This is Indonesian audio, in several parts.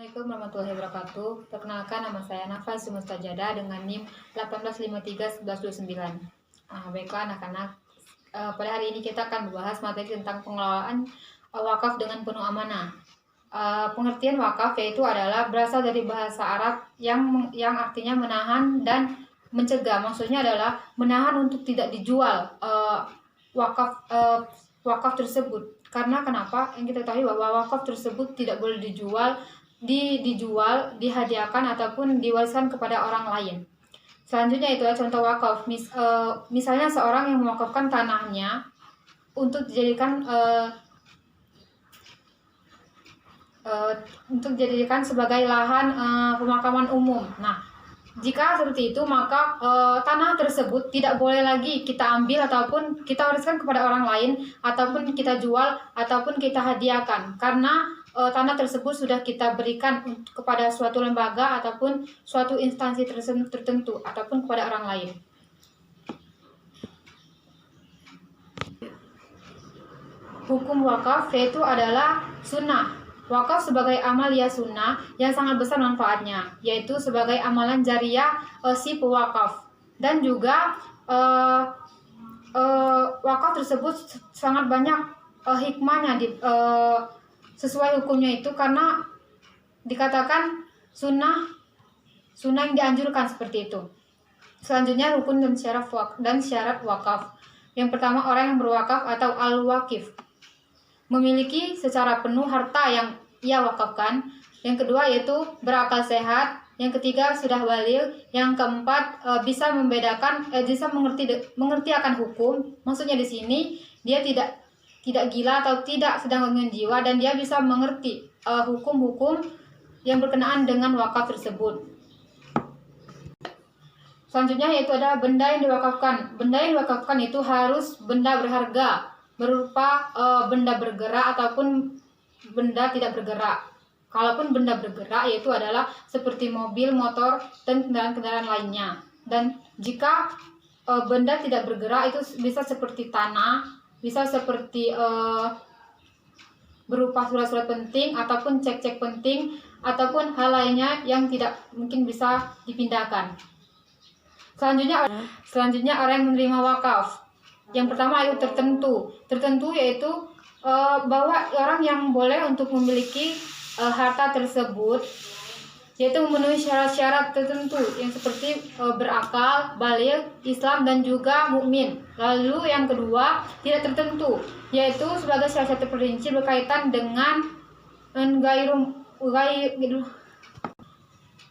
Assalamualaikum warahmatullahi wabarakatuh. Perkenalkan, nama saya Nafas Sumustajada dengan NIM 18531129. Baiklah anak-anak, pada hari ini kita akan membahas materi tentang pengelolaan wakaf dengan penuh amanah. Pengertian wakaf yaitu adalah berasal dari bahasa Arab yang artinya menahan dan mencegah. Maksudnya adalah menahan untuk tidak dijual wakaf tersebut. Karena kenapa? Yang kita ketahui bahwa wakaf tersebut tidak boleh dijual, dihadiahkan ataupun diwariskan kepada orang lain. Selanjutnya itu adalah contoh wakaf. Misalnya seorang yang mewakafkan tanahnya untuk dijadikan sebagai lahan pemakaman umum. Nah, jika seperti itu, maka tanah tersebut tidak boleh lagi kita ambil ataupun kita wariskan kepada orang lain, ataupun kita jual, ataupun kita hadiahkan. Karena tanah tersebut sudah kita berikan kepada suatu lembaga ataupun suatu instansi tertentu, ataupun kepada orang lain. Hukum wakaf yaitu adalah sunnah. Wakaf sebagai amalia sunnah yang sangat besar manfaatnya, yaitu sebagai amalan jariah si pewakaf. Dan juga wakaf tersebut sangat banyak hikmahnya sesuai hukumnya itu, karena dikatakan sunnah yang dianjurkan seperti itu. Selanjutnya rukun dan syarat wakaf. Yang pertama, orang yang berwakaf atau al-wakif memiliki secara penuh harta yang ia wakafkan. Yang kedua yaitu berakal sehat. Yang ketiga sudah baligh. Yang keempat bisa membedakan, bisa mengerti akan hukum. Maksudnya di sini dia tidak gila atau tidak sedang gangguan jiwa, dan dia bisa mengerti hukum-hukum yang berkenaan dengan wakaf tersebut. Selanjutnya yaitu ada benda yang diwakafkan. Benda yang diwakafkan itu harus benda berharga, berupa benda bergerak ataupun benda tidak bergerak. Kalaupun benda bergerak yaitu adalah seperti mobil, motor, dan kendaraan-kendaraan lainnya. Dan jika benda tidak bergerak itu bisa seperti tanah, bisa seperti berupa surat-surat penting ataupun cek-cek penting, ataupun hal lainnya yang tidak mungkin bisa dipindahkan. Selanjutnya orang yang menerima wakaf. Yang pertama itu tertentu yaitu bahwa orang yang boleh untuk memiliki harta tersebut yaitu memenuhi syarat-syarat tertentu yang seperti berakal, baligh, Islam, dan juga mukmin. Lalu yang kedua tidak tertentu, yaitu sebagai salah satu perinci berkaitan dengan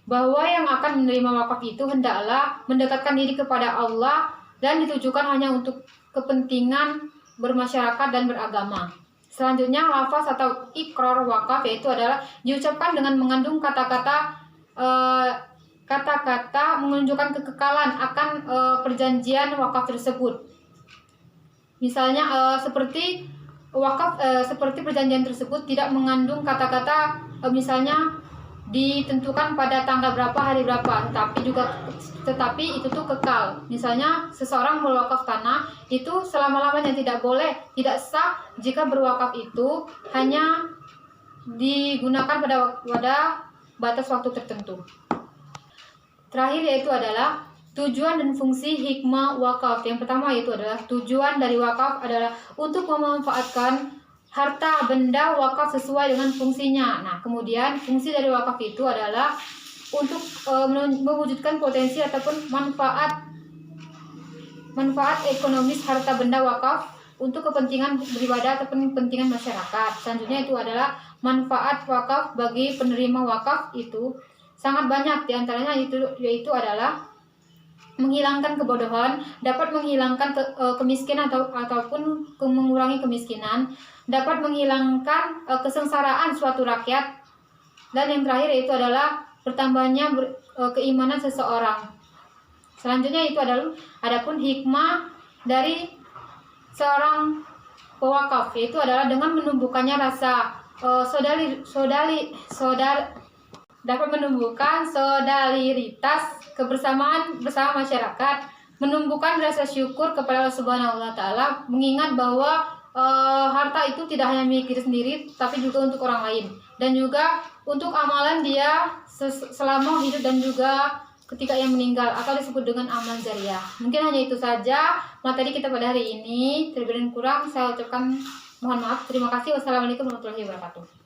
bahwa yang akan menerima wakaf itu hendaklah mendekatkan diri kepada Allah dan ditujukan hanya untuk kepentingan bermasyarakat dan beragama. Selanjutnya lafaz atau ikrar wakaf yaitu adalah diucapkan dengan mengandung kata-kata menunjukkan kekekalan akan perjanjian wakaf tersebut. Misalnya seperti wakaf seperti perjanjian tersebut tidak mengandung kata-kata misalnya ditentukan pada tanggal berapa, hari berapa, tetapi itu tuh kekal. Misalnya seseorang berwakaf tanah itu selama-lamanya tidak sah jika berwakaf itu hanya digunakan pada batas waktu tertentu. Terakhir yaitu adalah tujuan dan fungsi hikmah wakaf. Yang pertama yaitu adalah tujuan dari wakaf adalah untuk memanfaatkan harta benda wakaf sesuai dengan fungsinya. Nah, kemudian fungsi dari wakaf itu adalah untuk mewujudkan potensi ataupun manfaat ekonomis harta benda wakaf untuk kepentingan beribadah ataupun kepentingan masyarakat. Selanjutnya itu adalah manfaat wakaf bagi penerima wakaf itu sangat banyak. Di antaranya yaitu adalah menghilangkan kebodohan, dapat menghilangkan kemiskinan ataupun mengurangi kemiskinan, dapat menghilangkan kesengsaraan suatu rakyat, dan yang terakhir yaitu adalah bertambahnya keimanan seseorang. Selanjutnya itu adalah adapun hikmah dari seorang pewakaf yaitu adalah dengan menumbuhkannya rasa dapat menumbuhkan solidaritas, kebersamaan bersama masyarakat, menumbuhkan rasa syukur kepada Allah Subhanahu wa taala, mengingat bahwa harta itu tidak hanya milik diri sendiri, tapi juga untuk orang lain. Dan juga untuk amalan dia selama hidup dan juga ketika ia meninggal, atau disebut dengan amalan jariah. Mungkin hanya itu saja materi kita pada hari ini. Terlebih dan kurang saya ucapkan mohon maaf. Terima kasih. Wassalamualaikum warahmatullahi wabarakatuh.